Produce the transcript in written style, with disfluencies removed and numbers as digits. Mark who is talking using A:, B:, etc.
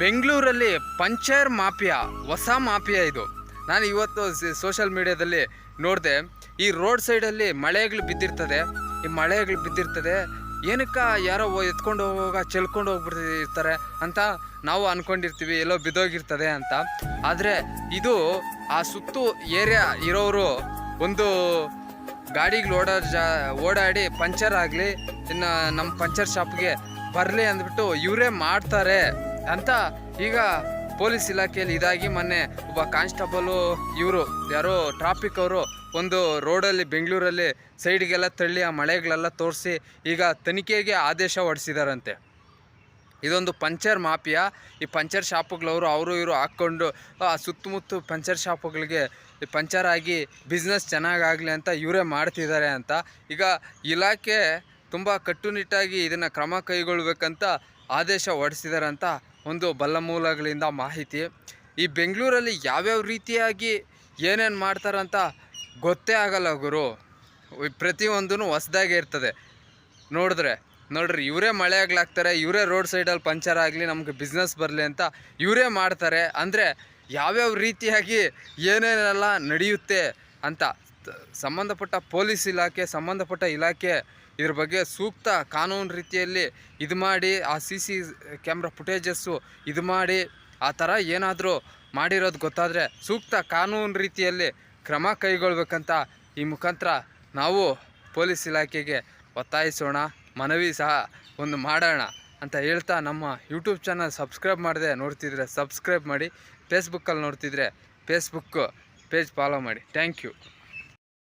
A: ಬೆಂಗಳೂರಲ್ಲಿ puncture mafia, ಹೊಸ mafia ಇದು. ನಾನು ಇವತ್ತು ಸೋಷಿಯಲ್ ಮೀಡಿಯಾದಲ್ಲಿ ನೋಡಿದೆ. ಈ ರೋಡ್ ಸೈಡಲ್ಲಿ ಮಳೆಗಳು ಬಿದ್ದಿರ್ತದೆ. ಈ ಮಳೆಗಳು ಬಿದ್ದಿರ್ತದೆ ಏನಕ್ಕೆ ಯಾರೋ ಎತ್ಕೊಂಡು ಹೋಗುವಾಗ ಚೆಲ್ಕೊಂಡು ಹೋಗ್ಬಿಟ್ಟಿರ್ತಾರೆ ಅಂತ ನಾವು ಅಂದ್ಕೊಂಡಿರ್ತೀವಿ, ಎಲ್ಲೋ ಬಿದ್ದೋಗಿರ್ತದೆ ಅಂತ. ಆದರೆ ಇದು ಆ ಸುತ್ತು ಏರಿಯಾ ಇರೋರು ಒಂದು ಗಾಡಿಗಳು ಓಡಾಡಿ ಪಂಚರ್ ಆಗಲಿ, ಇನ್ನು ನಮ್ಮ ಪಂಚರ್ ಶಾಪ್ಗೆ ಬರಲಿ ಅಂದ್ಬಿಟ್ಟು ಇವರೇ ಮಾಡ್ತಾರೆ ಅಂತ ಈಗ ಪೊಲೀಸ್ ಇಲಾಖೆಯಲ್ಲಿ ಇದಾಗಿ ಮೊನ್ನೆ ಒಬ್ಬ ಕಾನ್ಸ್ಟೇಬಲು ಇವರು ಯಾರೋ ಟ್ರಾಫಿಕ್ ಅವರು ಒಂದು ರೋಡಲ್ಲಿ ಬೆಂಗಳೂರಲ್ಲಿ ಸೈಡ್ಗೆಲ್ಲ ತಳ್ಳಿ ಆ ಮಳೆಗಳೆಲ್ಲ ತೋರಿಸಿ ಈಗ ತನಿಖೆಗೆ ಆದೇಶ ಹೊರಡಿಸಿದಾರಂತೆ. ಇದೊಂದು ಪಂಚರ್ ಮಾಫಿಯಾ. ಈ ಪಂಚರ್ ಶಾಪುಗಳವರು ಅವರು ಇವರು ಹಾಕ್ಕೊಂಡು ಆ ಸುತ್ತಮುತ್ತ ಪಂಚರ್ ಶಾಪುಗಳಿಗೆ ಪಂಚರ್ ಆಗಿ ಬಿಸ್ನೆಸ್ ಚೆನ್ನಾಗಾಗಲಿ ಅಂತ ಇವರೇ ಮಾಡ್ತಿದ್ದಾರೆ ಅಂತ. ಈಗ ಇಲಾಖೆ ತುಂಬ ಕಟ್ಟುನಿಟ್ಟಾಗಿ ಇದನ್ನು ಕ್ರಮ ಕೈಗೊಳ್ಳಬೇಕಂತ ಆದೇಶ ಹೊರಡಿಸಿದ್ದಾರೆ ಅಂತ ಒಂದು ಬಲ್ಲ ಮೂಲಗಳಿಂದ ಮಾಹಿತಿ. ಈ ಬೆಂಗಳೂರಲ್ಲಿ ಯಾವ್ಯಾವ ರೀತಿಯಾಗಿ ಏನೇನು ಮಾಡ್ತಾರಂತ ಗೊತ್ತೇ ಆಗಲ್ಲ ಗುರು. ಪ್ರತಿಯೊಂದೂ ಹೊಸ್ದಾಗೆ ಇರ್ತದೆ. ನೋಡ್ರಿ ಇವರೇ ಮಳೆ ಆಗ್ಲಾಗ್ತಾರೆ, ಇವರೇ ರೋಡ್ ಸೈಡಲ್ಲಿ ಪಂಚರ್ ಆಗಲಿ, ನಮಗೆ ಬಿಸ್ನೆಸ್ ಬರಲಿ ಅಂತ ಇವರೇ ಮಾಡ್ತಾರೆ. ಅಂದರೆ ಯಾವ್ಯಾವ ರೀತಿಯಾಗಿ ಏನೇನೆಲ್ಲ ನಡೆಯುತ್ತೆ ಅಂತ ಸಂಬಂಧಪಟ್ಟ ಪೊಲೀಸ್ ಇಲಾಖೆ, ಸಂಬಂಧಪಟ್ಟ ಇಲಾಖೆ ಇದ್ರ ಬಗ್ಗೆ ಸೂಕ್ತ ಕಾನೂನು ರೀತಿಯಲ್ಲಿ ಇದು ಮಾಡಿ, ಆ CC ಕ್ಯಾಮ್ರಾ ಫುಟೇಜಸ್ಸು ಇದು ಮಾಡಿ, ಆ ಥರ ಏನಾದರೂ ಮಾಡಿರೋದು ಗೊತ್ತಾದರೆ ಸೂಕ್ತ ಕಾನೂನು ರೀತಿಯಲ್ಲಿ ಕ್ರಮ ಕೈಗೊಳ್ಬೇಕಂತ ಈ ಮುಖಾಂತರ ನಾವು ಪೊಲೀಸ್ ಇಲಾಖೆಗೆ ಒತ್ತಾಯಿಸೋಣ, ಮನವಿ ಸಹ ಒಂದು ಮಾಡೋಣ ಅಂತ ಹೇಳ್ತಾ, ನಮ್ಮ ಯೂಟ್ಯೂಬ್ ಚಾನಲ್ ಸಬ್ಸ್ಕ್ರೈಬ್ ಮಾಡದೆ ನೋಡ್ತಿದ್ರೆ ಸಬ್ಸ್ಕ್ರೈಬ್ ಮಾಡಿ, ಫೇಸ್ಬುಕ್ಕಲ್ಲಿ ನೋಡ್ತಿದ್ರೆ ಫೇಸ್ಬುಕ್ ಪೇಜ್ ಫಾಲೋ ಮಾಡಿ. Thank you.